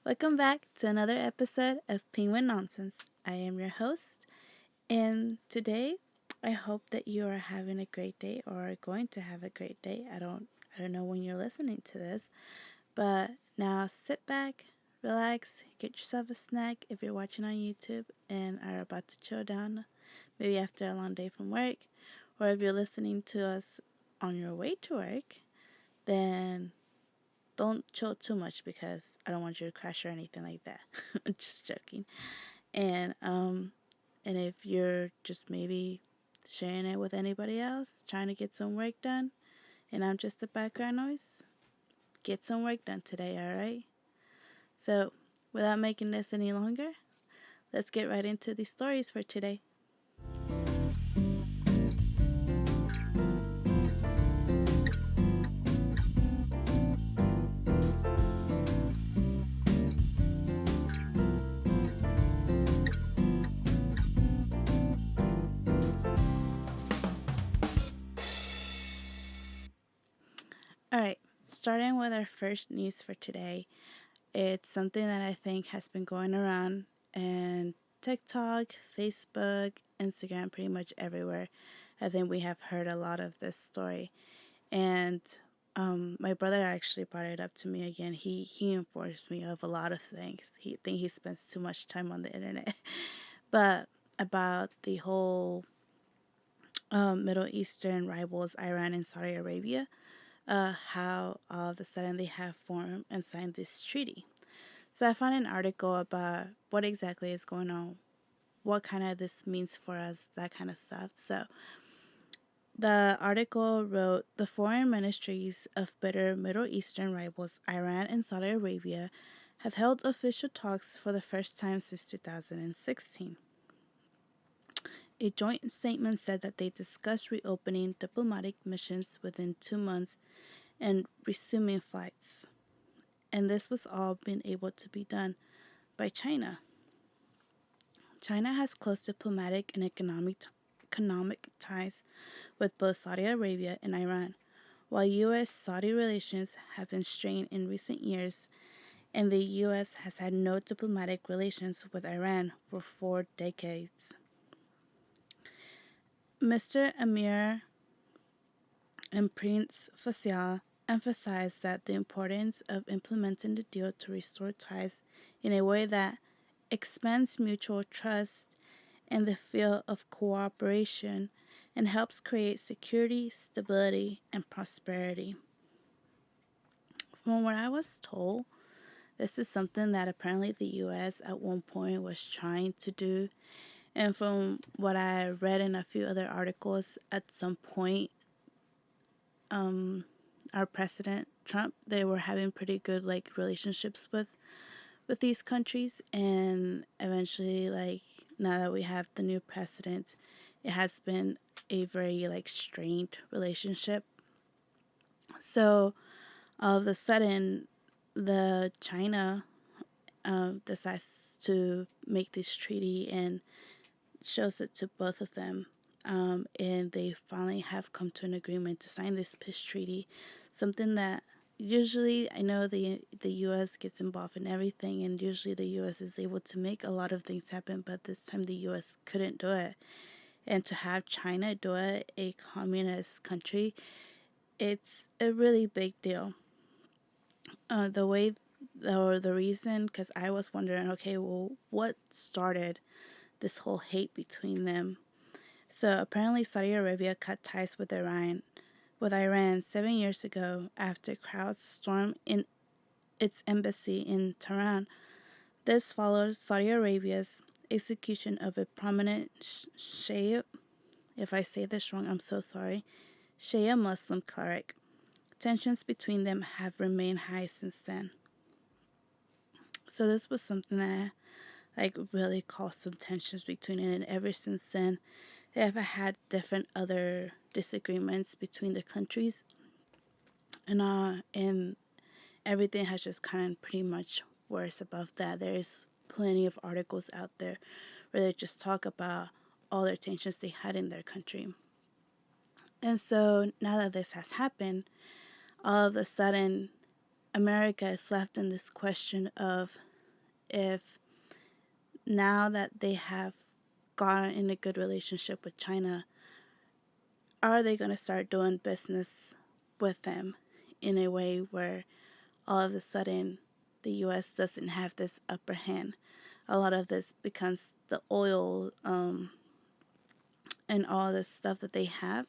Welcome back to another episode of Penguin Nonsense. I am your host, and today I hope that you are having a great day or are going to have a great day. I don't know when you're listening to this, but now sit back, relax, get yourself a snack if you're watching on YouTube and are about to chill down, maybe after a long day from work, or if you're listening to us on your way to work, then don't chill too much because I don't want you to crash or anything like that. Just joking. And and if you're just maybe sharing it with anybody else, trying to get some work done, and I'm just the background noise, get some work done today, all right? So, without making this any longer, let's get right into the stories for today. All right, starting with our first news for today. It's something that I think has been going around and TikTok, Facebook, Instagram, pretty much everywhere. I think we have heard a lot of this story. And my brother actually brought it up to me again. He informs me of a lot of things. He think he spends too much time on the internet, but about the whole Middle Eastern rivals, Iran and Saudi Arabia, how all of a sudden they have formed and signed this treaty. So I found an article about what exactly is going on, what kind of this means for us, that kind of stuff. So the article wrote the foreign ministries of bitter Middle Eastern rivals Iran and Saudi Arabia have held official talks for the first time since 2016. A joint statement said that they discussed reopening diplomatic missions within 2 months and resuming flights. And this was all being able to be done by China. China has close diplomatic and economic ties with both Saudi Arabia and Iran, while U.S. Saudi relations have been strained in recent years, and the U.S. has had no diplomatic relations with Iran for 4 decades. Mr. Amir and Prince Faisal emphasized that the importance of implementing the deal to restore ties in a way that expands mutual trust and the field of cooperation and helps create security, stability, and prosperity. From what I was told, this is something that apparently the US at one point was trying to do. And from what I read in a few other articles, at some point, our president Trump, they were having pretty good relationships with these countries, and eventually, now that we have the new president, it has been a very strained relationship. So all of a sudden, the China decides to make this treaty and shows it to both of them. And they finally have come to an agreement to sign this peace treaty, something that usually I know the U.S. gets involved in everything, and usually the U.S. is able to make a lot of things happen, but this time the U.S. couldn't do it. And to have China do it, a communist country, it's a really big deal. The way or the reason, because I was wondering, okay, well, what started this whole hate between them? So apparently, Saudi Arabia cut ties with Iran 7 years ago after crowds stormed in its embassy in Tehran. This followed Saudi Arabia's execution of a prominent Shia, if I say this wrong, I'm so sorry, Shia Muslim cleric. Tensions between them have remained high since then. So this was something that really caused some tensions between it, and ever since then they have had different other disagreements between the countries, and everything has just kind of pretty much worse above that. There is plenty of articles out there where they just talk about all their tensions they had in their country. And so now that this has happened, all of a sudden America is left in this question of if now that they have gotten in a good relationship with China, are they going to start doing business with them in a way where all of a sudden the US doesn't have this upper hand? A lot of this becomes the oil and all this stuff that they have.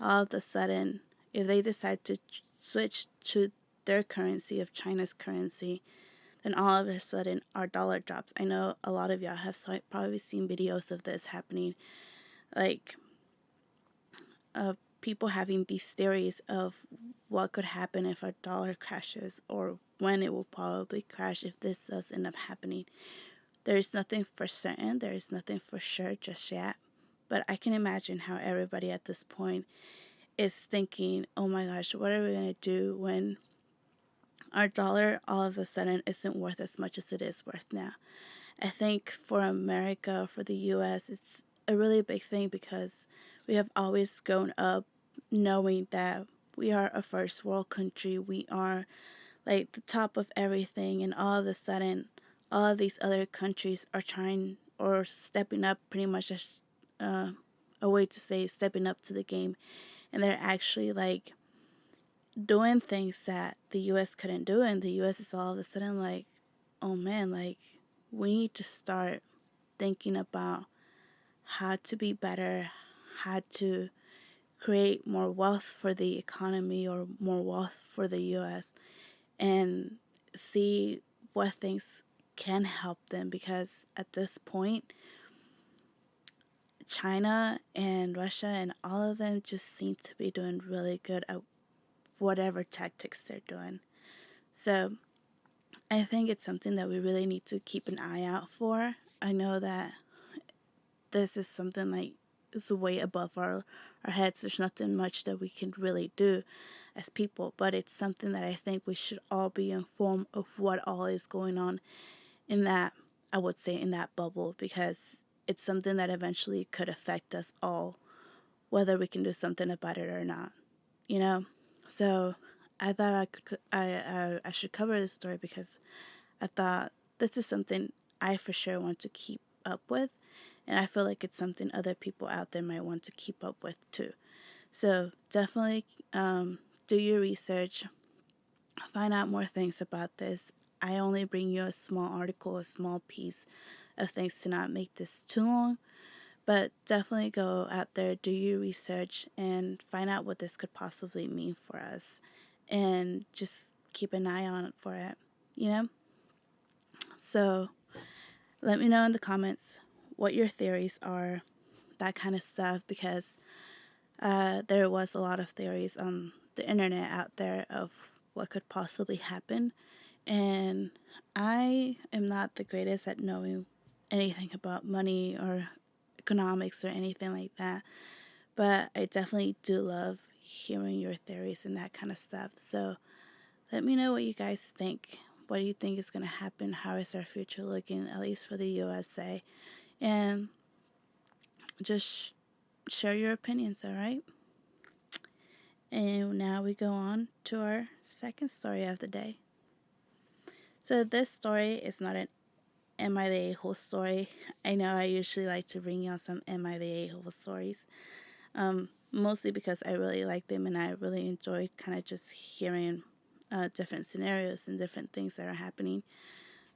All of a sudden, if they decide to switch to their currency, of China's currency, then all of a sudden our dollar drops. I know a lot of y'all have probably seen videos of this happening, like people having these theories of what could happen if our dollar crashes, or when it will probably crash if this does end up happening. There is nothing for certain, there is nothing for sure just yet, but I can imagine how everybody at this point is thinking, oh my gosh, what are we going to do when our dollar all of a sudden isn't worth as much as it is worth now? I think for America, for the US, it's a really big thing because we have always grown up knowing that we are a first world country. We are like the top of everything, and all of a sudden, all of these other countries are trying or stepping up, pretty much as a way to say stepping up to the game, and they're actually like doing things that the US couldn't do, and the US is all of a sudden like, oh man, like we need to start thinking about how to be better, how to create more wealth for the economy or more wealth for the US, and see what things can help them, because at this point China and Russia and all of them just seem to be doing really good at whatever tactics they're doing. So I think it's something that we really need to keep an eye out for. I know that this is something like it's way above our heads. There's nothing much that we can really do as people, but it's something that I think we should all be informed of what all is going on in that, I would say, in that bubble, because it's something that eventually could affect us all, whether we can do something about it or not, you know? So I thought I should cover this story because I thought this is something I for sure want to keep up with, and I feel like it's something other people out there might want to keep up with too. So definitely do your research, find out more things about this. I only bring you a small article, a small piece of things to not make this too long, but definitely go out there, do your research, and find out what this could possibly mean for us, and just keep an eye on it for it, you know? So let me know in the comments what your theories are, that kind of stuff, because there was a lot of theories on the internet out there of what could possibly happen, and I am not the greatest at knowing anything about money or economics or anything like that, but I definitely do love hearing your theories and that kind of stuff. So let me know what you guys think. What do you think is going to happen? How is our future looking, at least for the USA? And just share your opinions, all right? And now we go on to our second story of the day. So this story is not an Am I the A-hole story. I know I usually like to bring y'all some Am I the A-hole stories. Mostly because I really like them and I really enjoy kind of just hearing different scenarios and different things that are happening.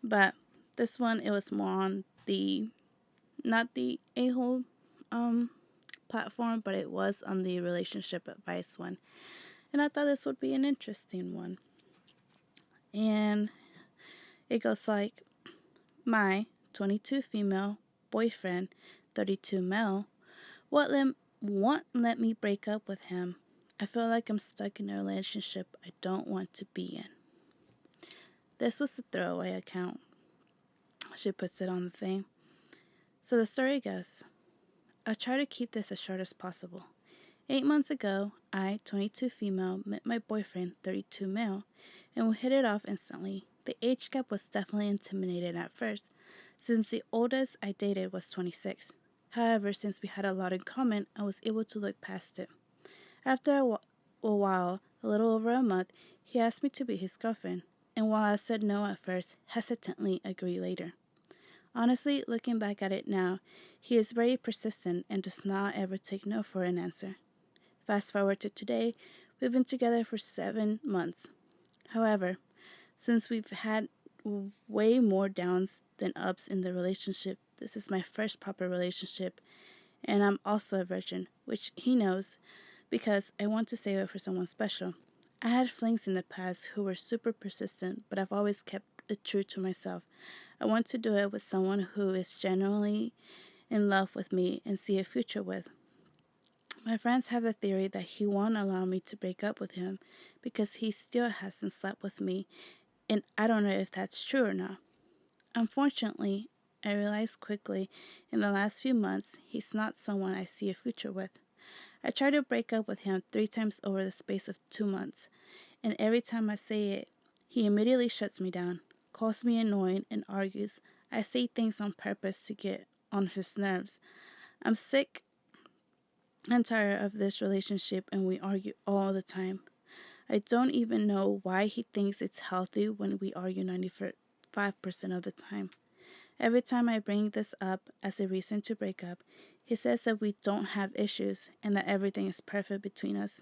But this one, it was more on the, not the A-hole platform, but it was on the relationship advice one. And I thought this would be an interesting one. And it goes like, my 22 female boyfriend, 32 male, won't let me break up with him. I feel like I'm stuck in a relationship I don't want to be in. This was a throwaway account. She puts it on the thing. So the story goes, I'll try to keep this as short as possible. 8 months ago, I, 22 female, met my boyfriend, 32 male, and we hit it off instantly. The age gap was definitely intimidating at first, since the oldest I dated was 26. However, since we had a lot in common, I was able to look past it. After a while, a little over a month, he asked me to be his girlfriend. and while I said no at first, hesitantly agreed later. Honestly, looking back at it now, he is very persistent and does not ever take no for an answer. Fast forward to today, we've been together for 7 months. However, since we've had way more downs than ups in the relationship, this is my first proper relationship, and I'm also a virgin, which he knows because I want to save it for someone special. I had flings in the past who were super persistent, but I've always kept it true to myself. I want to do it with someone who is genuinely in love with me and see a future with. My friends have the theory that he won't allow me to break up with him because he still hasn't slept with me, and I don't know if that's true or not. Unfortunately, I realized quickly in the last few months he's not someone I see a future with. I tried to break up with him 3 times over the space of 2 months, and every time I say it, he immediately shuts me down, calls me annoying, and argues. I say things on purpose to get on his nerves. I'm sick and tired of this relationship, and we argue all the time. I don't even know why he thinks it's healthy when we argue 95% of the time. Every time I bring this up as a reason to break up, he says that we don't have issues and that everything is perfect between us.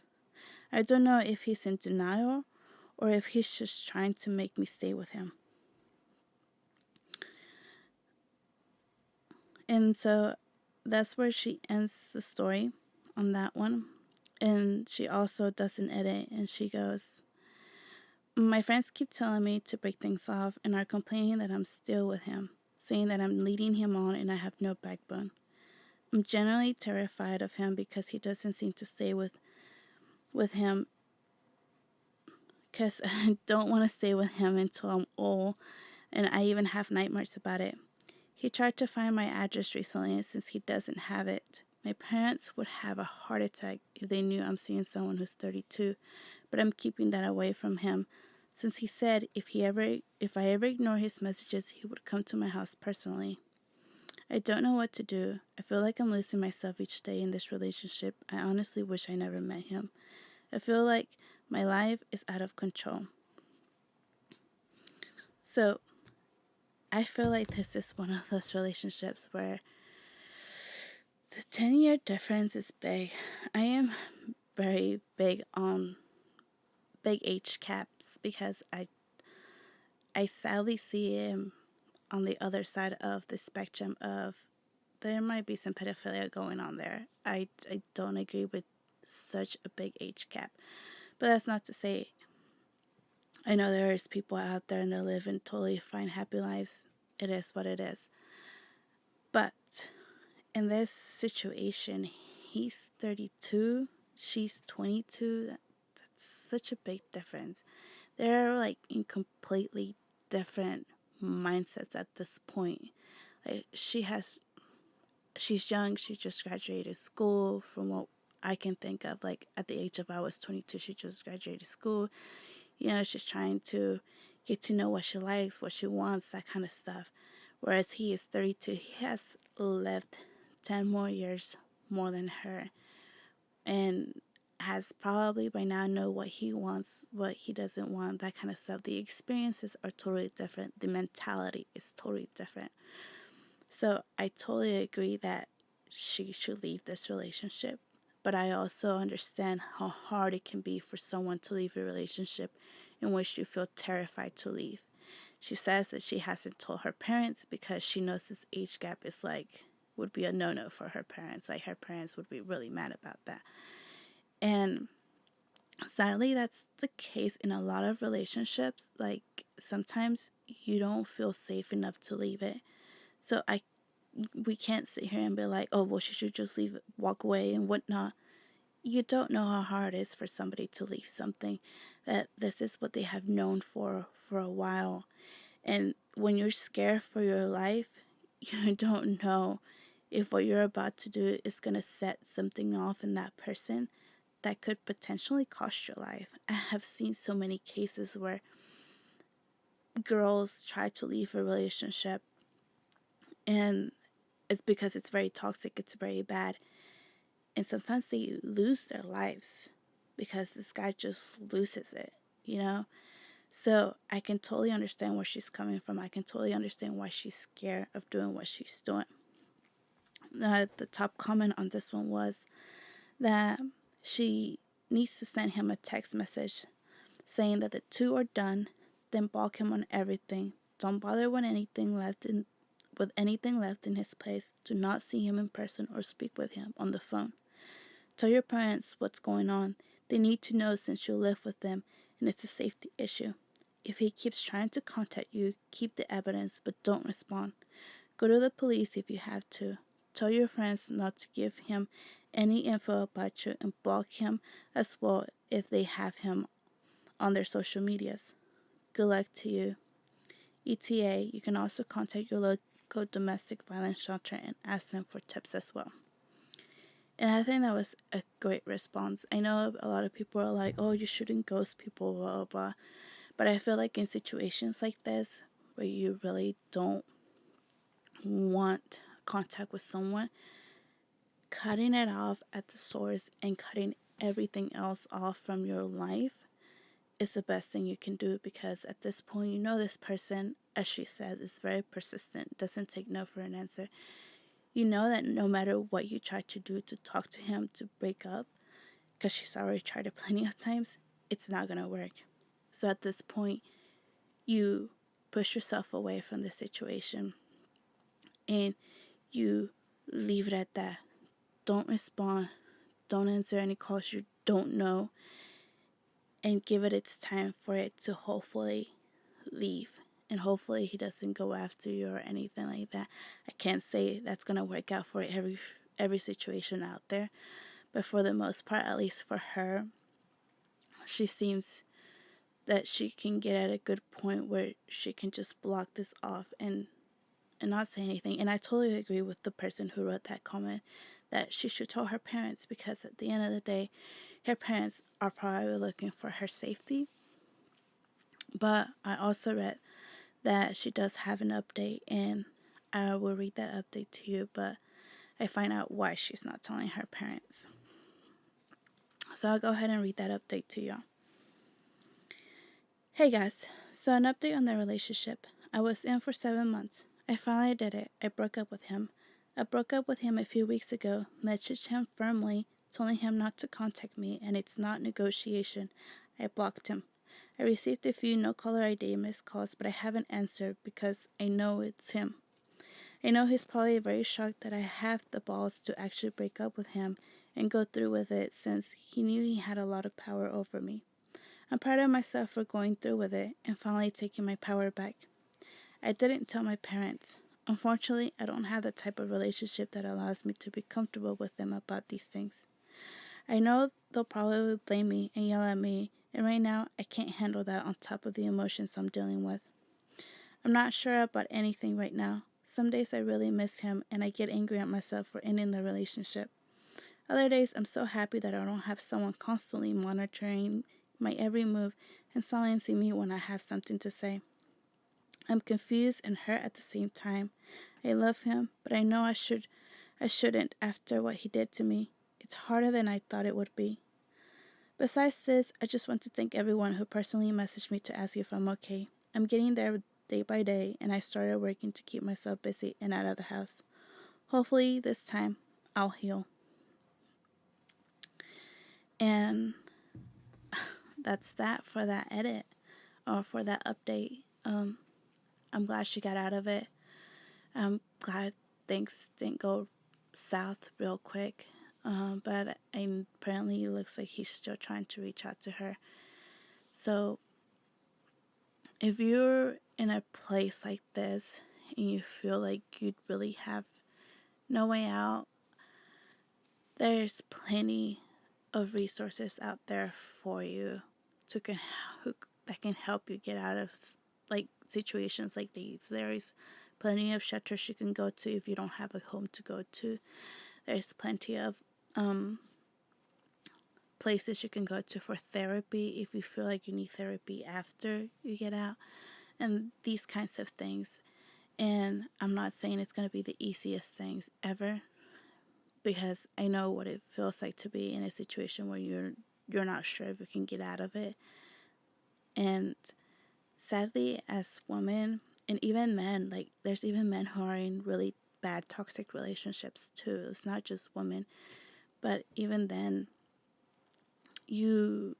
I don't know if he's in denial or if he's just trying to make me stay with him. And so that's where she ends the story on that one. And she also does an edit and she goes, "My friends keep telling me to break things off and are complaining that I'm still with him, saying that I'm leading him on and I have no backbone. I'm generally terrified of him because he doesn't seem to stay with him because I don't want to stay with him until I'm old, and I even have nightmares about it. He tried to find my address recently, and since he doesn't have it, my parents would have a heart attack if they knew I'm seeing someone who's 32, but I'm keeping that away from him since he said if I ever ignore his messages, he would come to my house personally. I don't know what to do. I feel like I'm losing myself each day in this relationship. I honestly wish I never met him. I feel like my life is out of control." So I feel like this is one of those relationships where the 10-year difference is big. I am very big on big age caps because I sadly see him on the other side of the spectrum of there might be some pedophilia going on there. I don't agree with such a big age cap. But that's not to say I know there's people out there and they're living totally fine, happy lives. It is what it is. But in this situation, he's 32, she's 22. That's such a big difference. They're like in completely different mindsets at this point. Like she's young, she just graduated school from what I can think of. Like at the age of I was 22, she just graduated school. She's trying to get to know what she likes, what she wants, that kind of stuff. Whereas he is 32, he has lived 10 more years more than her and has probably by now know what he wants, what he doesn't want, that kind of stuff. The experiences are totally different. The mentality is totally different. So I totally agree that she should leave this relationship. But I also understand how hard it can be for someone to leave a relationship in which you feel terrified to leave. She says that she hasn't told her parents because she knows this age gap is would be a no-no for her parents. Like her parents would be really mad about that. And sadly, that's the case in a lot of relationships. Like sometimes you don't feel safe enough to leave it. So we can't sit here and be like, oh, well, she should just leave it, walk away and whatnot. You don't know how hard it is for somebody to leave something that this is what they have known for a while. And when you're scared for your life, you don't know if what you're about to do is going to set something off in that person that could potentially cost your life. I have seen so many cases where girls try to leave a relationship and it's because it's very toxic, it's very bad. And sometimes they lose their lives because this guy just loses it, you know? So I can totally understand where she's coming from. I can totally understand why she's scared of doing what she's doing. The top comment on this one was that she needs to send him a text message saying that the two are done, then block him on everything. Don't bother with anything left in his place. Do not see him in person or speak with him on the phone. Tell your parents what's going on. They need to know since you live with them and it's a safety issue. If he keeps trying to contact you, keep the evidence but don't respond. Go to the police if you have to. Tell your friends not to give him any info about you and block him as well if they have him on their social medias. Good luck to you. ETA, you can also contact your local domestic violence shelter and ask them for tips as well. And I think that was a great response. I know a lot of people are like, oh, you shouldn't ghost people, blah, blah, blah. But I feel like in situations like this, where you really don't want contact with someone, cutting it off at the source and cutting everything else off from your life is the best thing you can do, because at this point, you know this person, as she says, is very persistent, doesn't take no for an answer. You know that no matter what you try to do to talk to him to break up, because she's already tried it plenty of times, it's not going to work. So at this point, you push yourself away from the situation and you leave it at that. Don't respond. Don't answer any calls you don't know. And give it its time for it to hopefully leave. And hopefully he doesn't go after you or anything like that. I can't say that's going to work out for every situation out there. But for the most part, at least for her, she seems that she can get at a good point where she can just block this off and not say anything. And I totally agree with the person who wrote that comment that she should tell her parents, because at the end of the day, her parents are probably looking for her safety. But I also read that she does have an update, and I will read that update to you, but I find out why she's not telling her parents. So I'll go ahead and read that update to y'all. Hey guys, so an update on the relationship. I was in for 7 months. I finally did it. I broke up with him. I broke up with him a few weeks ago, messaged him firmly, telling him not to contact me, and it's not negotiation. I blocked him. I received a few no caller ID missed calls, but I haven't answered because I know it's him. I know he's probably very shocked that I have the balls to actually break up with him and go through with it, since he knew he had a lot of power over me. I'm proud of myself for going through with it and finally taking my power back. I didn't tell my parents. Unfortunately, I don't have the type of relationship that allows me to be comfortable with them about these things. I know they'll probably blame me and yell at me, and right now I can't handle that on top of the emotions I'm dealing with. I'm not sure about anything right now. Some days I really miss him and I get angry at myself for ending the relationship. Other days I'm so happy that I don't have someone constantly monitoring my every move and silencing me when I have something to say. I'm confused and hurt at the same time. I love him, but I know I shouldn't after what he did to me. It's harder than I thought it would be. Besides this, I just want to thank everyone who personally messaged me to ask if I'm okay. I'm getting there day by day, and I started working to keep myself busy and out of the house. Hopefully this time I'll heal. And that's that for that edit, or for that update. I'm glad she got out of it. I'm glad things didn't go south real quick. But apparently it looks like he's still trying to reach out to her. So if you're in a place like this and you feel like you'd really have no way out, there's plenty of resources out there for you that can help you get out of like situations like these. There's plenty of shelters you can go to if you don't have a home to go to. There's plenty of places you can go to for therapy if you feel like you need therapy after you get out, and these kinds of things. And I'm not saying it's going to be the easiest things ever, because I know what it feels like to be in a situation where you're not sure if you can get out of it. And sadly, as women and even men, like there's even men who are in really bad toxic relationships too. It's not just women, but even then, you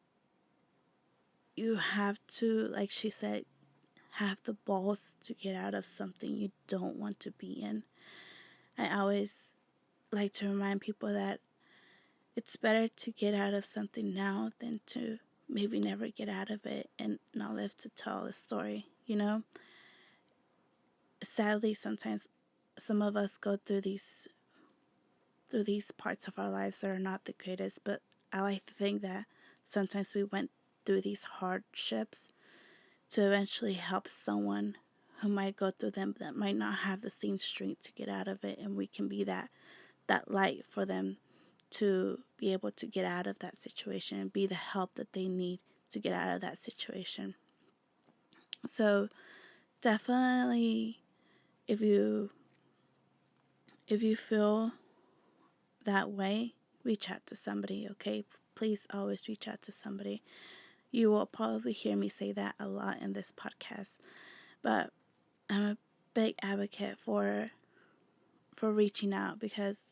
you have to, like she said, have the balls to get out of something you don't want to be in. I always like to remind people that it's better to get out of something now than to maybe never get out of it and not live to tell the story, you know? Sadly, sometimes some of us go through these parts of our lives that are not the greatest, but I like to think that sometimes we went through these hardships to eventually help someone who might go through them that might not have the same strength to get out of it, and we can be that light for them to be able to get out of that situation and be the help that they need to get out of that situation. So definitely, if you feel that way, reach out to somebody, okay? Please always reach out to somebody. You will probably hear me say that a lot in this podcast, but I'm a big advocate for reaching out, because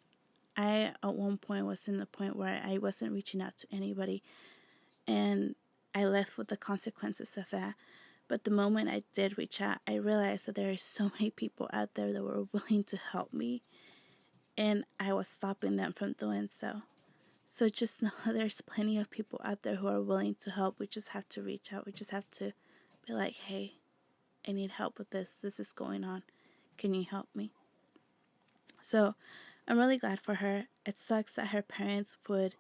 I at one point was in the point where I wasn't reaching out to anybody, and I left with the consequences of that. But the moment I did reach out, I realized that there are so many people out there that were willing to help me, and I was stopping them from doing so. So just know there's plenty of people out there who are willing to help. We just have to reach out. We just have to be like, hey, I need help with this. This is going on. Can you help me? So I'm really glad for her. It sucks that her parents would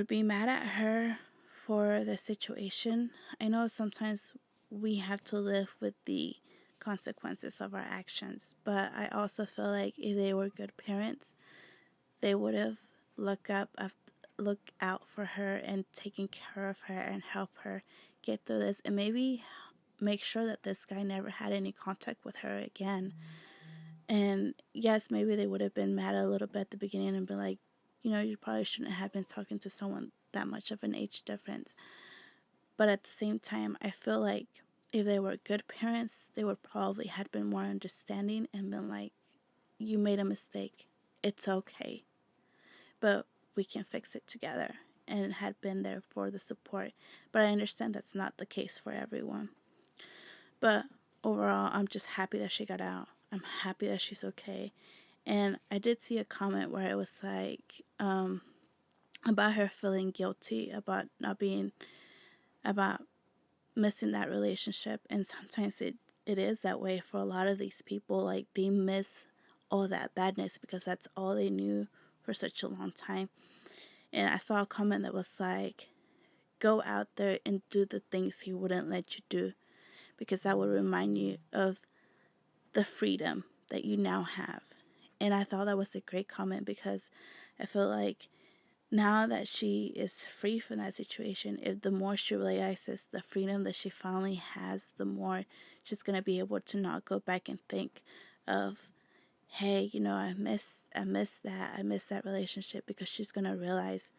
be mad at her for the situation. I know sometimes we have to live with the consequences of our actions, but I also feel like if they were good parents, they would have look out for her and taken care of her and help her get through this, and maybe make sure that this guy never had any contact with her again. And yes, maybe they would have been mad a little bit at the beginning and been like, you probably shouldn't have been talking to someone that much of an age difference. But at the same time, I feel like if they were good parents, they would probably had been more understanding and been like, you made a mistake. It's okay. But we can fix it together, and had been there for the support. But I understand that's not the case for everyone. But overall, I'm just happy that she got out. I'm happy that she's okay. And I did see a comment where it was like, about her feeling guilty about not being, about missing that relationship. And sometimes it is that way for a lot of these people. Like, they miss all that badness because that's all they knew for such a long time. And I saw a comment that was like, go out there and do the things he wouldn't let you do, because that would remind you of the freedom that you now have. And I thought that was a great comment, because I feel like now that she is free from that situation, if the more she realizes the freedom that she finally has, the more she's going to be able to not go back and think of, hey, I miss that. I miss that relationship, because she's going to realize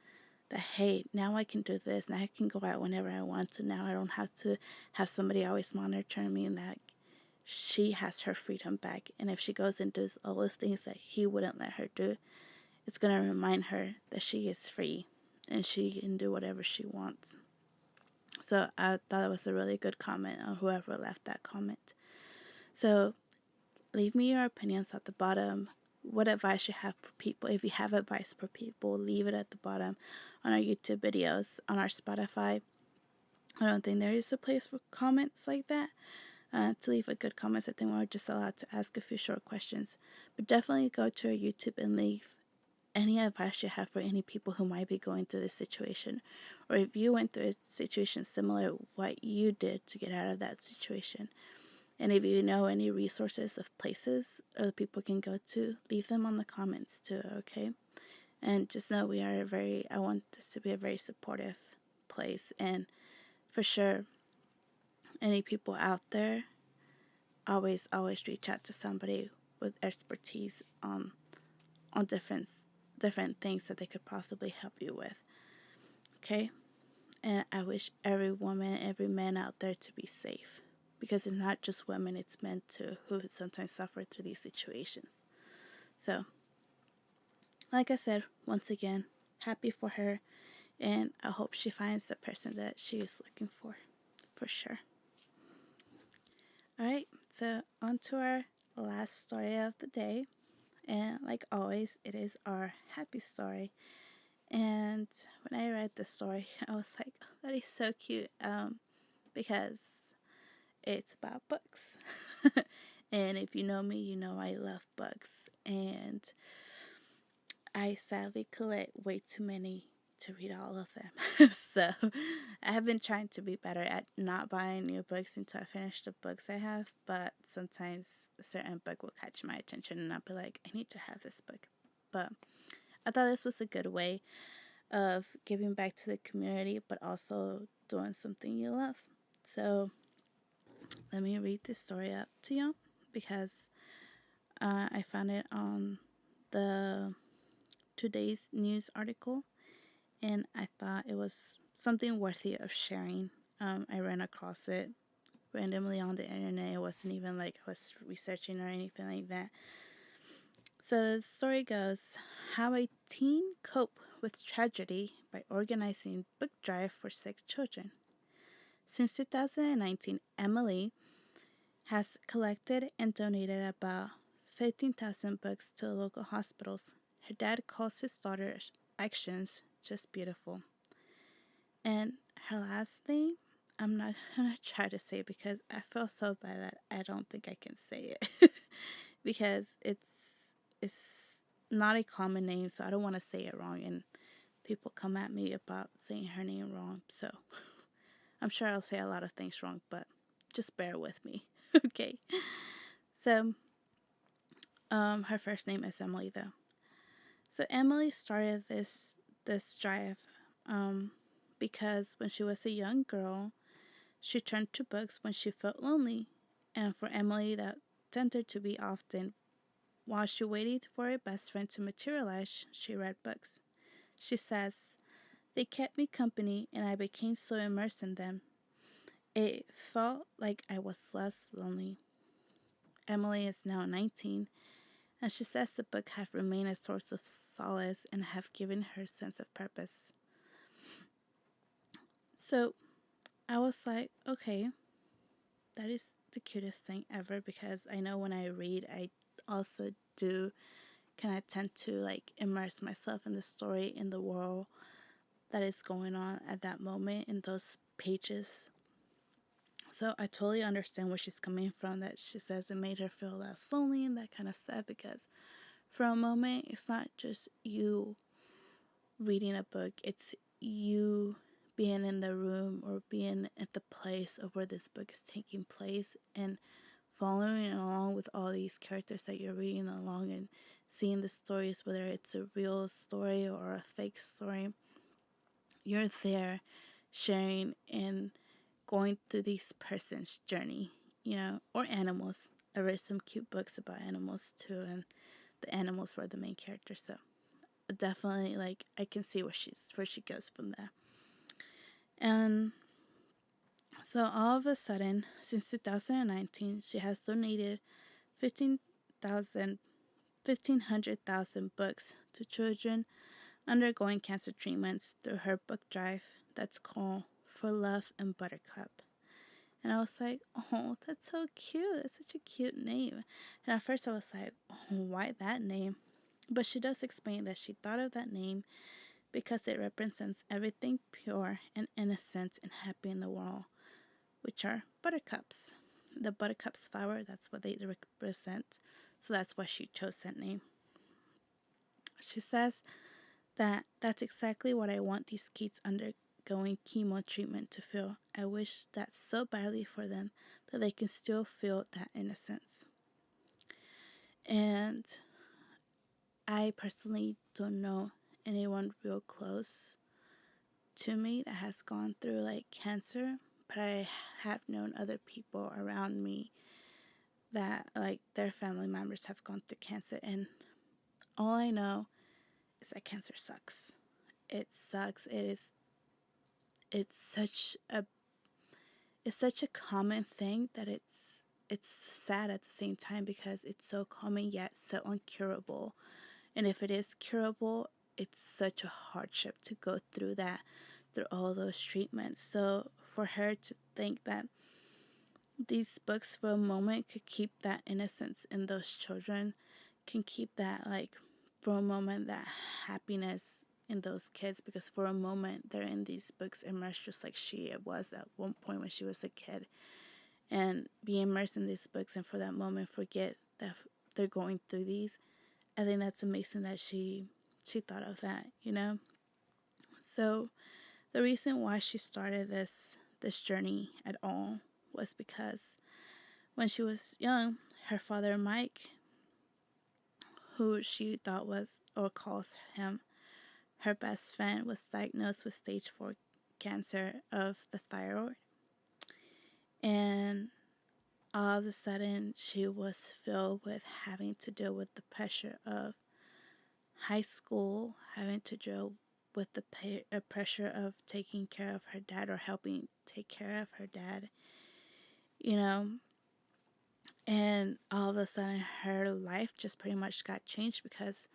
that, hey, now I can do this. Now I can go out whenever I want to. Now I don't have to have somebody always monitor me, and that she has her freedom back. And if she goes and does all those things that he wouldn't let her do, it's going to remind her that she is free and she can do whatever she wants. So I thought it was a really good comment on whoever left that comment. So leave me your opinions at the bottom. What advice you have for people. If you have advice for people, leave it at the bottom on our YouTube videos, on our Spotify. I don't think there is a place for comments like that. To leave a good comments, I think we're just allowed to ask a few short questions. But definitely go to our YouTube and leave any advice you have for any people who might be going through this situation. Or if you went through a situation similar, what you did to get out of that situation. And if you know any resources of places other people can go to, leave them on the comments too, okay? And just know I want this to be a very supportive place. And for sure, any people out there, always reach out to somebody with expertise on different things that they could possibly help you with. Okay? And I wish every woman, every man out there to be safe. Because it's not just women, it's men too who sometimes suffer through these situations. So, like I said, once again, happy for her. And I hope she finds the person that she is looking for sure. Alright, so on to our last story of the day. And like always, it is our happy story. And when I read the story, I was like, oh, that is so cute. Because it's about books. And if you know me, you know I love books. And I sadly collect way too many to read all of them. So I have been trying to be better at not buying new books until I finish the books I have. But sometimes a certain book will catch my attention and I'll be like, I need to have this book. But I thought this was a good way of giving back to the community, but also doing something you love. So let me read this story up to y'all because I found it on the today's news article and I thought it was something worthy of sharing. I ran across it randomly on the internet. It wasn't even like I was researching or anything like that. So the story goes, how a teen cope with tragedy by organizing book drive for sick children. Since 2019, Emily has collected and donated about 15,000 books to local hospitals. Her dad calls his daughter's actions just beautiful. And her last name, I'm not going to try to say it because I feel so bad that I don't think I can say it. Because it's not a common name, so I don't want to say it wrong and people come at me about saying her name wrong. So I'm sure I'll say a lot of things wrong, but just bear with me. Okay. So her first name is Emily though. So Emily started this drive because when she was a young girl, she turned to books when she felt lonely. And for Emily, that tended to be often. While she waited for her best friend to materialize, she read books. She says, they kept me company and I became so immersed in them. It felt like I was less lonely. Emily is now 19, and she says the book have remained a source of solace and have given her a sense of purpose. So I was like, okay, that is the cutest thing ever because I know when I read, I also do kind of tend to like immerse myself in the story, in the world that is going on at that moment in those pages. So I totally understand where she's coming from, that she says it made her feel less lonely and that kind of stuff, because for a moment it's not just you reading a book, it's you being in the room or being at the place of where this book is taking place and following along with all these characters that you're reading along and seeing the stories, whether it's a real story or a fake story. You're there sharing and going through these person's journey, or animals. I read some cute books about animals too, and the animals were the main characters. So definitely, like, I can see where she goes from there. And so all of a sudden, since 2019, she has donated 1,500,000 books to children undergoing cancer treatments through her book drive that's called For Love and Buttercup. And I was like, oh, that's so cute. That's such a cute name. And at first I was like, oh, why that name? But she does explain that she thought of that name because it represents everything pure and innocent and happy in the world, which are buttercups. The buttercups flower, that's what they represent. So that's why she chose that name. She says that that's exactly what I want these kids undergoing chemo treatment to feel. I wish that so badly for them that they can still feel that innocence. And I personally don't know anyone real close to me that has gone through like cancer, but I have known other people around me that like their family members have gone through cancer, and all I know is that cancer sucks. It sucks. it's such a common thing that it's sad at the same time, because it's so common yet so incurable. And if it is curable, it's such a hardship to go through that, through all those treatments. So for her to think that these books for a moment could keep that innocence in those children, can keep that, like, for a moment, that happiness in those kids, because for a moment they're in these books immersed just like she was at one point when she was a kid, and be immersed in these books, and for that moment forget that they're going through these. I think that's amazing that she thought of that, you know. So the reason why she started this journey at all was because when she was young, her father Mike, who she thought was, or calls him, her best friend, was diagnosed with stage 4 cancer of the thyroid. And all of a sudden, she was filled with having to deal with the pressure of high school, having to deal with the pressure of taking care of her dad, or helping take care of her dad, you know. And all of a sudden, her life just pretty much got changed, because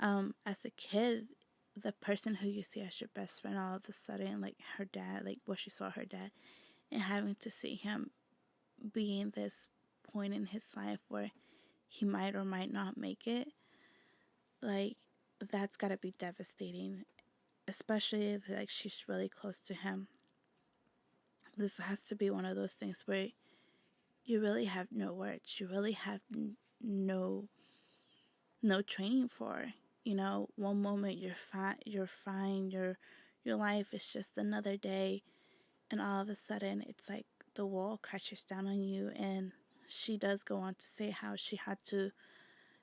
as a kid, the person who you see as your best friend, all of a sudden, like her dad, like what she saw her dad, and having to see him be in this point in his life where he might or might not make it, like, that's gotta be devastating, especially if, like, she's really close to him. This has to be one of those things where you really have no words, you really have no training for. You know, one moment you're fine, your life is just another day, and all of a sudden it's like the wall crashes down on you. And she does go on to say how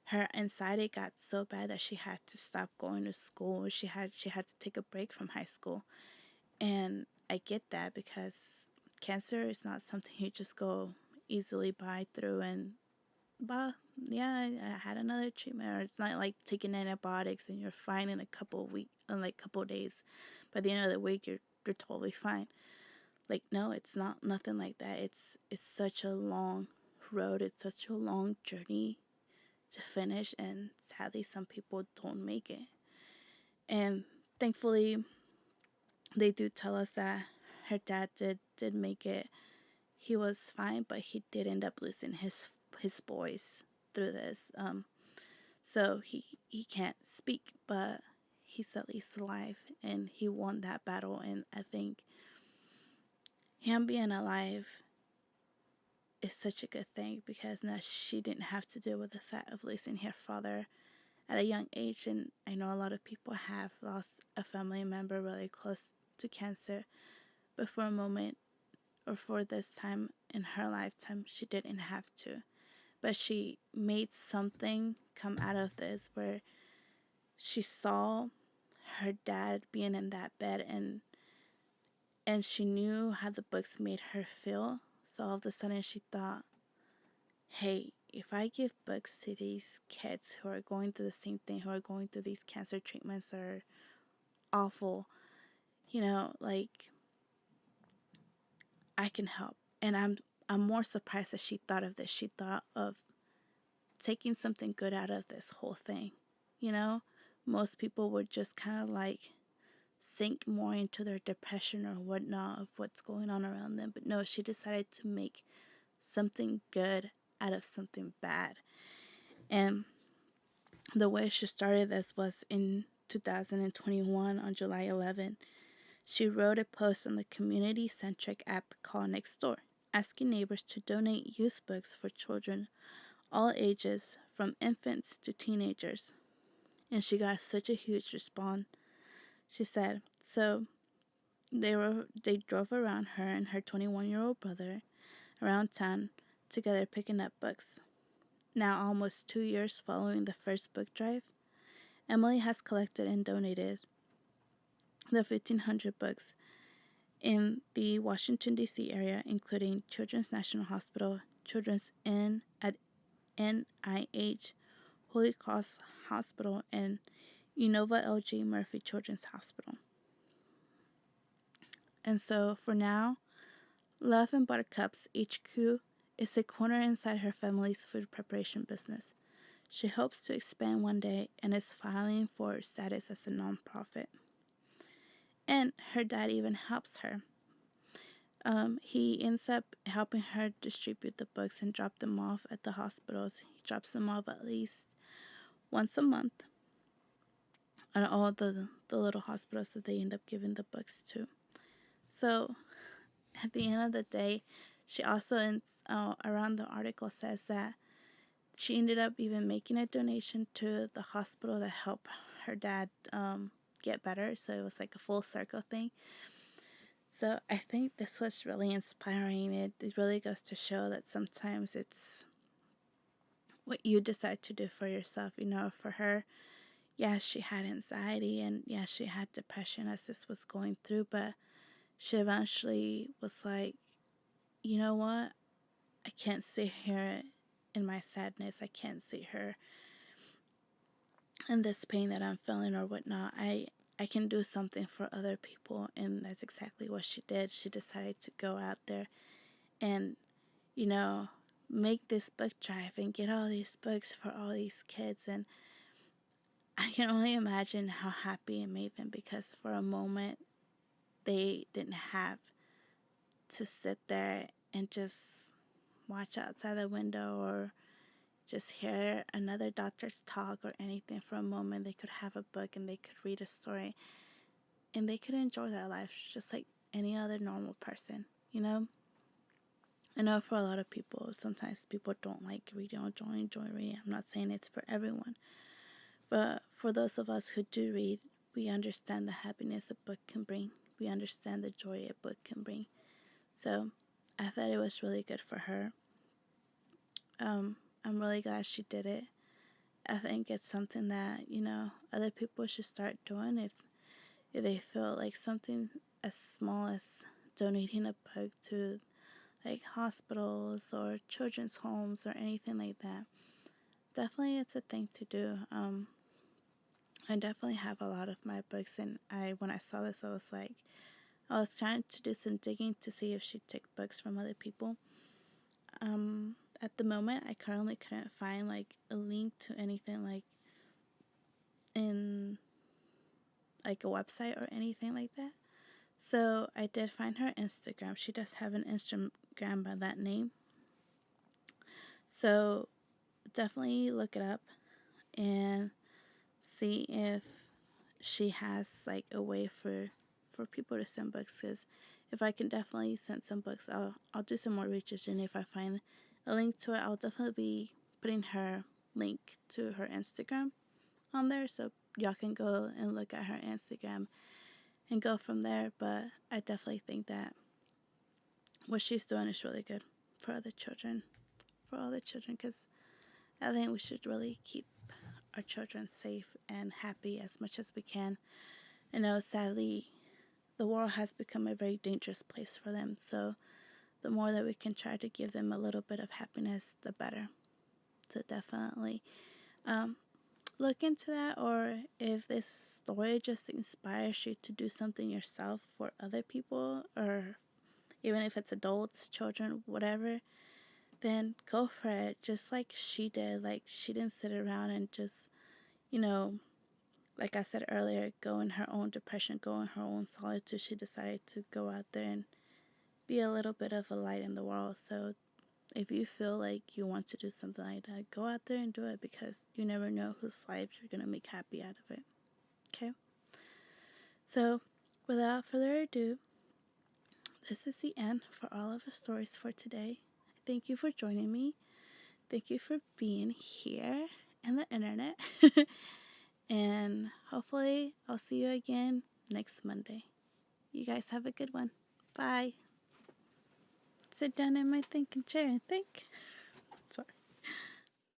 her anxiety got so bad that she had to stop going to school. She had to take a break from high school. And I get that, because cancer is not something you just go easily by through and, but yeah, I had another treatment. Or it's not like taking antibiotics and you're fine in a couple of weeks, in like couple of days. By the end of the week, you're totally fine. Like, no, it's not nothing like that. It's such a long road. It's such a long journey to finish, and sadly, some people don't make it. And thankfully, they do tell us that her dad did make it. He was fine, but he did end up losing his voice through this. So he can't speak, but he's at least alive, and he won that battle. And I think him being alive is such a good thing, because now she didn't have to deal with the fact of losing her father at a young age. And I know a lot of people have lost a family member really close to cancer, but for a moment, or for this time in her lifetime, she didn't have to. But she made something come out of this, where she saw her dad being in that bed, and she knew how the books made her feel. So all of a sudden she thought, hey, if I give books to these kids who are going through the same thing, who are going through these cancer treatments that are awful, you know, like, I can help. And I'm more surprised that she thought of this. She thought of taking something good out of this whole thing. You know, most people would just kind of like sink more into their depression or whatnot of what's going on around them. But no, she decided to make something good out of something bad. And the way she started this was in 2021 on July 11. She wrote a post on the community-centric app called Nextdoor, asking neighbors to donate used books for children all ages, from infants to teenagers. And she got such a huge response. She said, so they drove around her and her 21-year-old brother around town together picking up books. Now almost 2 years following the first book drive, Emily has collected and donated the 1,500 books in the Washington, D.C. area, including Children's National Hospital, Children's Inn at NIH, Holy Cross Hospital, and Unova L.G. Murphy Children's Hospital. And so for now, Love and Buttercup's HQ is a corner inside her family's food preparation business. She hopes to expand one day and is filing for status as a nonprofit. And her dad even helps her. He ends up helping her distribute the books and drop them off at the hospitals. He drops them off at least once a month at all the little hospitals that they end up giving the books to. So at the end of the day, she also, around the article, says that she ended up even making a donation to the hospital that helped her dad get better. So it was like a full circle thing. So I think this was really inspiring. It really goes to show that sometimes it's what you decide to do for yourself. You know, for her, yeah, she had anxiety and yeah, she had depression as this was going through, but she eventually was like, you know what? I can't sit here in my sadness. I can't see her in this pain that I'm feeling or whatnot. I can do something for other people, and that's exactly what she did. She decided to go out there and, you know, make this book drive and get all these books for all these kids. And I can only imagine how happy it made them, because for a moment they didn't have to sit there and just watch outside the window or just hear another doctor's talk or anything. For a moment they could have a book and they could read a story and they could enjoy their lives just like any other normal person, you know? I know for a lot of people, sometimes people don't like reading or don't enjoy reading. I'm not saying it's for everyone. But for those of us who do read, we understand the happiness a book can bring. We understand the joy a book can bring. So I thought it was really good for her. I'm really glad she did it. I think it's something that, you know, other people should start doing if they feel like something as small as donating a book to like hospitals or children's homes or anything like that. Definitely it's a thing to do. I definitely have a lot of my books, and when I saw this, I was trying to do some digging to see if she took books from other people. At the moment, I currently couldn't find like a link to anything like in like a website or anything like that. So I did find her Instagram. She does have an Instagram by that name. So definitely look it up and see if she has like a way for people to send books, because if I can definitely send some books, I'll do some more research, and if I find a link to it, I'll definitely be putting her link to her Instagram on there, so y'all can go and look at her Instagram and go from there. But I definitely think that what she's doing is really good for other children, because I think we should really keep our children safe and happy as much as we can. I know, sadly, the world has become a very dangerous place for them, so the more that we can try to give them a little bit of happiness, the better. So definitely look into that, or if this story just inspires you to do something yourself for other people, or even if it's adults, children, whatever, then go for it. Just like she did. Like, she didn't sit around and just, you know, like I said earlier, go in her own depression, go in her own solitude. She decided to go out there and be a little bit of a light in the world. So if you feel like you want to do something like that, go out there and do it, because you never know whose lives you're going to make happy out of it. Okay? So without further ado, this is the end for all of the stories for today. Thank you for joining me. Thank you for being here in the internet. And hopefully I'll see you again next Monday. You guys have a good one. Bye. Sit down in my thinking chair and think. Sorry.